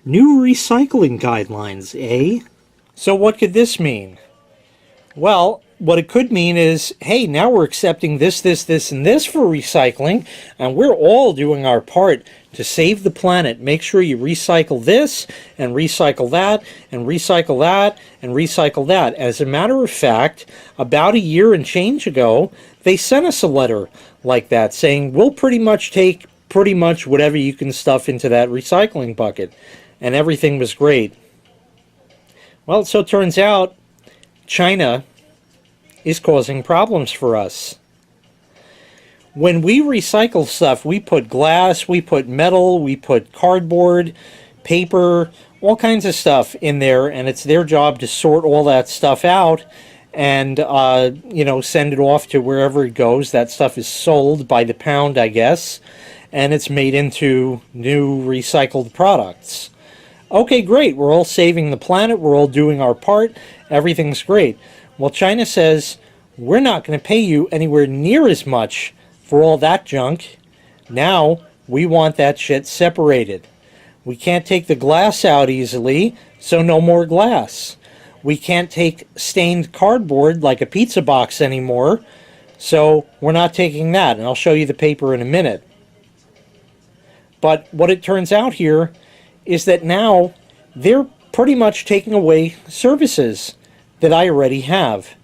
New recycling guidelines, eh? So what could this mean? Well, what it could mean is, hey, now we're accepting this, and this for recycling, and we're all doing our part to save the planet. Make sure you recycle this, and recycle that, and recycle that, and recycle that. As a matter of fact, about a year and change ago, they sent us a letter like that saying, we'll pretty much take whatever you can stuff into that recycling bucket. And everything was great. Well, so it turns out China is causing problems for us. When we recycle stuff, we put glass, we put metal, we put cardboard, paper, all kinds of stuff in there, and it's their job to sort all that stuff out and, send it off to wherever it goes. That stuff is sold by the pound, I guess, and it's made into new recycled products. Okay, great. We're all saving the planet. We're all doing our part. Everything's great. Well, China says, we're not going to pay you anywhere near as much for all that junk. Now, we want that shit separated. We can't take the glass out easily, so no more glass. We can't take stained cardboard like a pizza box anymore, so we're not taking that. And I'll show you the paper in a minute. But what it turns out here is that now they're pretty much taking away services that I already have.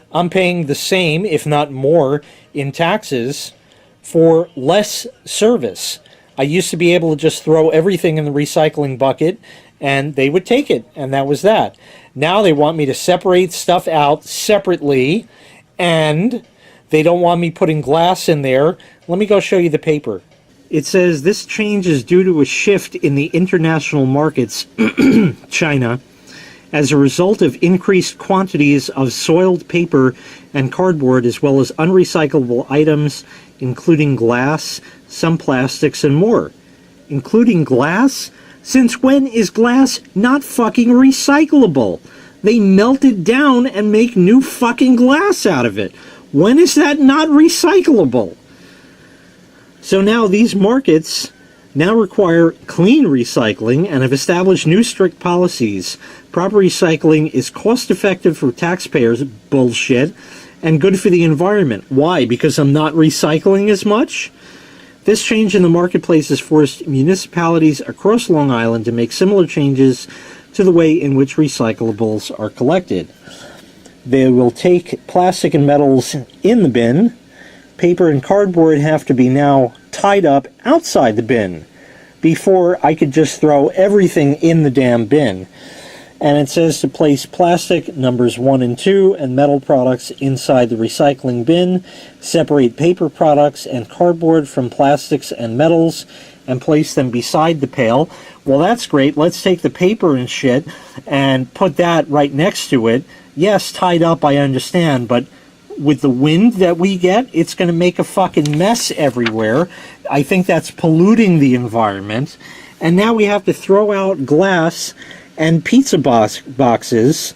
I'm paying the same, if not more, in taxes for less service. I used to be able to just throw everything in the recycling bucket and they would take it, and that was that. Now they want me to separate stuff out separately, and they don't want me putting glass in there. Let me go show you the paper. It says this change is due to a shift in the international markets, China, as a result of increased quantities of soiled paper and cardboard, as well as unrecyclable items, including glass, some plastics, and more. Including glass? Since when is glass not fucking recyclable? They melt it down and make new fucking glass out of it. When is that not recyclable? So now these markets now require clean recycling and have established new strict policies. Proper recycling is cost-effective for taxpayers, bullshit, and good for the environment. Why? Because I'm not recycling as much? This change in the marketplace has forced municipalities across Long Island to make similar changes to the way in which recyclables are collected. They will take plastic and metals in the bin. Paper and cardboard have to be now tied up outside the bin. Before, I could just throw everything in the damn bin. And it says to place plastic numbers 1 and 2 and metal products inside the recycling bin, separate paper products and cardboard from plastics and metals, and place them beside the pail. Well, that's great. Let's take the paper and shit and put that right next to it. Yes, tied up, I understand, but with the wind that we get, it's going to make a fucking mess everywhere. I think that's polluting the environment. And now we have to throw out glass and pizza boxes.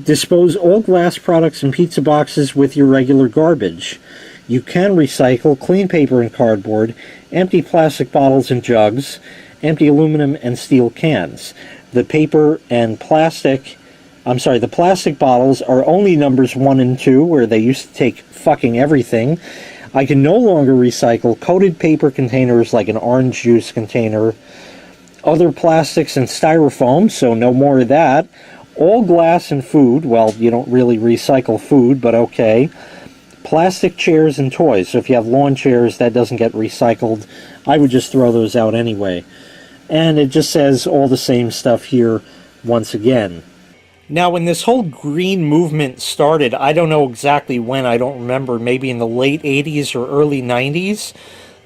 Dispose all glass products and pizza boxes with your regular garbage. You can recycle clean paper and cardboard, empty plastic bottles and jugs, empty aluminum and steel cans. The plastic bottles are only numbers 1 and 2, where they used to take fucking everything. I can no longer recycle coated paper containers like an orange juice container, other plastics and styrofoam, so no more of that. All glass and food, well, you don't really recycle food, but okay. Plastic chairs and toys, so if you have lawn chairs, that doesn't get recycled. I would just throw those out anyway. And it just says all the same stuff here once again. Now, when this whole green movement started, I don't know exactly when, I don't remember, maybe in the late 80s or early 90s,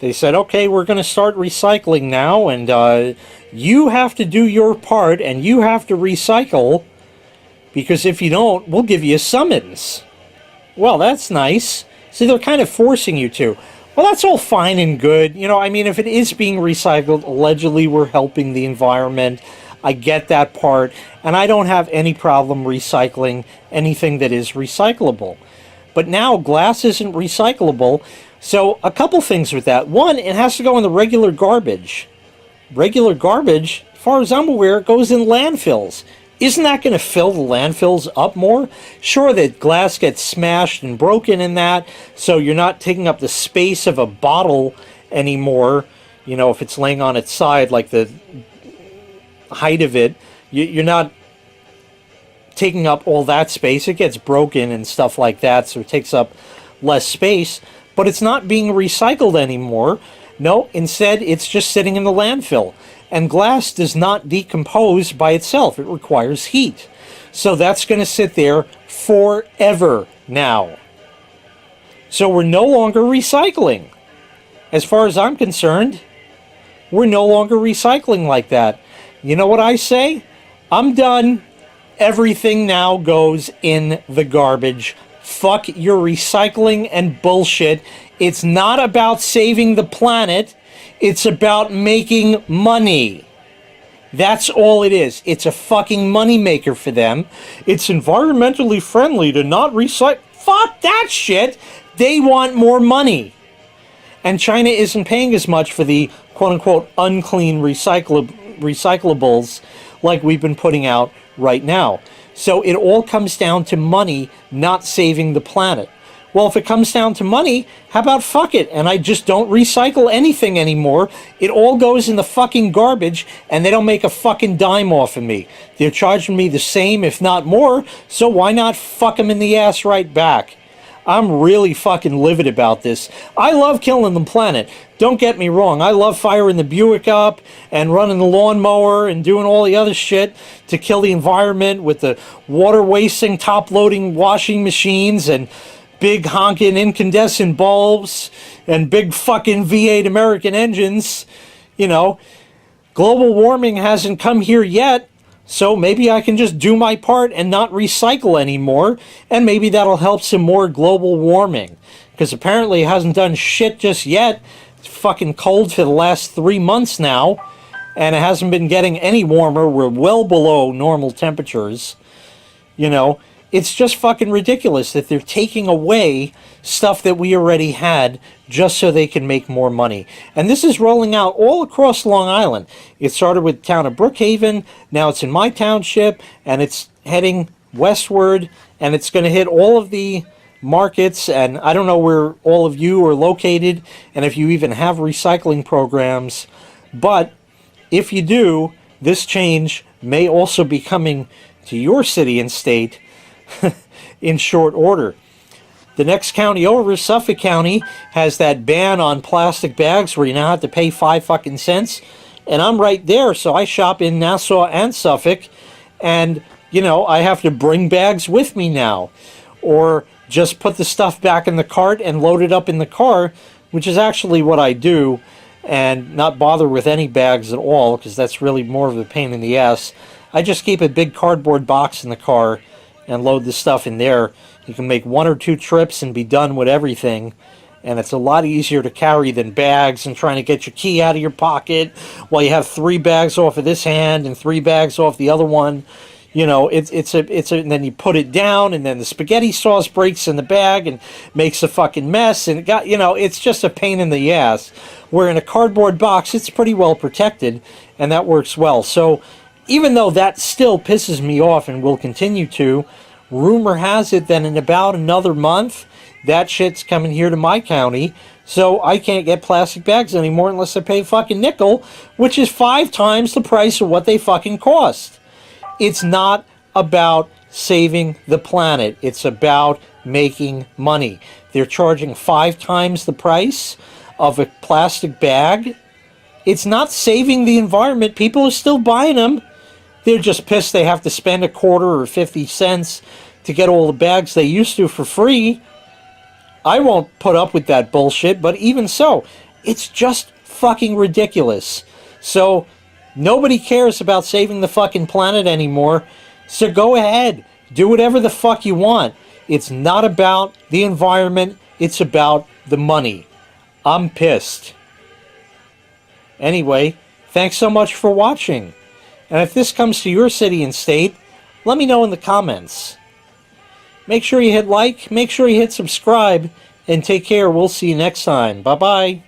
they said, okay, we're going to start recycling now, and you have to do your part, and you have to recycle, because if you don't, we'll give you a summons. Well, that's nice. See, they're kind of forcing you to. Well, that's all fine and good. You know, I mean, if it is being recycled, allegedly we're helping the environment. I get that part, and I don't have any problem recycling anything that is recyclable. But now glass isn't recyclable, so a couple things with that. One, it has to go in the regular garbage. Regular garbage? far as I'm aware, it goes in landfills. Isn't that going to fill the landfills up more? Sure, that glass gets smashed and broken in that, so you're not taking up the space of a bottle anymore. You know, if it's laying on its side, like the height of it, you're not taking up all that space. It gets broken and stuff like that, so it takes up less space, but it's not being recycled anymore. No, instead, it's just sitting in the landfill. And glass does not decompose by itself. It requires heat. So that's going to sit there forever now. So we're no longer recycling. As far as I'm concerned, we're no longer recycling like that. You know what I say? I'm done. Everything now goes in the garbage. Fuck your recycling and bullshit. It's not about saving the planet. It's about making money. That's all it is. It's a fucking money maker for them. It's environmentally friendly to not recycle. Fuck that shit. They want more money. And China isn't paying as much for the quote-unquote unclean recyclables like we've been putting out right now. So it all comes down to money, not saving the planet. Well, if it comes down to money, how about fuck it, and I just don't recycle anything anymore. It all goes in the fucking garbage, and they don't make a fucking dime off of me. They're charging me the same, if not more, so why not fuck them in the ass right back? I'm really fucking livid about this. I love killing the planet. Don't get me wrong. I love firing the Buick up and running the lawnmower and doing all the other shit to kill the environment with the water-wasting, top-loading washing machines and big honking incandescent bulbs and big fucking V8 American engines. You know, global warming hasn't come here yet, so maybe I can just do my part and not recycle anymore, and maybe that'll help some more global warming, because apparently it hasn't done shit just yet. It's fucking cold for the last 3 months now, and it hasn't been getting any warmer. We're well below normal temperatures. You know, it's just fucking ridiculous that they're taking away stuff that we already had just so they can make more money. And this is rolling out all across Long Island. It started with the town of Brookhaven, now it's in my township, and it's heading westward, and it's going to hit all of the markets, and I don't know where all of you are located, and if you even have recycling programs, but if you do, this change may also be coming to your city and state in short order. The next county over, Suffolk County, has that ban on plastic bags where you now have to pay 5 fucking cents. And I'm right there, so I shop in Nassau and Suffolk, and, you know, I have to bring bags with me now. Or just put the stuff back in the cart and load it up in the car, which is actually what I do, and not bother with any bags at all, because that's really more of a pain in the ass. I just keep a big cardboard box in the car and load the stuff in there. You can make 1 or 2 trips and be done with everything, and it's a lot easier to carry than bags and trying to get your key out of your pocket while you have 3 bags off of this hand and 3 bags off the other one. You know, and then you put it down, and then the spaghetti sauce breaks in the bag and makes a fucking mess, and it's just a pain in the ass. Where in a cardboard box, it's pretty well protected, and that works well. So even though that still pisses me off and will continue to, rumor has it that in about another month, that shit's coming here to my county, so I can't get plastic bags anymore unless I pay fucking nickel, which is 5 times the price of what they fucking cost. It's not about saving the planet. It's about making money. They're charging 5 times the price of a plastic bag. It's not saving the environment. People are still buying them. They're just pissed they have to spend a quarter or 50 cents to get all the bags they used to for free. I won't put up with that bullshit, but even so, it's just fucking ridiculous. So nobody cares about saving the fucking planet anymore, so go ahead. Do whatever the fuck you want. It's not about the environment, it's about the money. I'm pissed. Anyway, thanks so much for watching. And if this comes to your city and state, let me know in the comments. Make sure you hit like, make sure you hit subscribe, and take care. We'll see you next time. Bye-bye.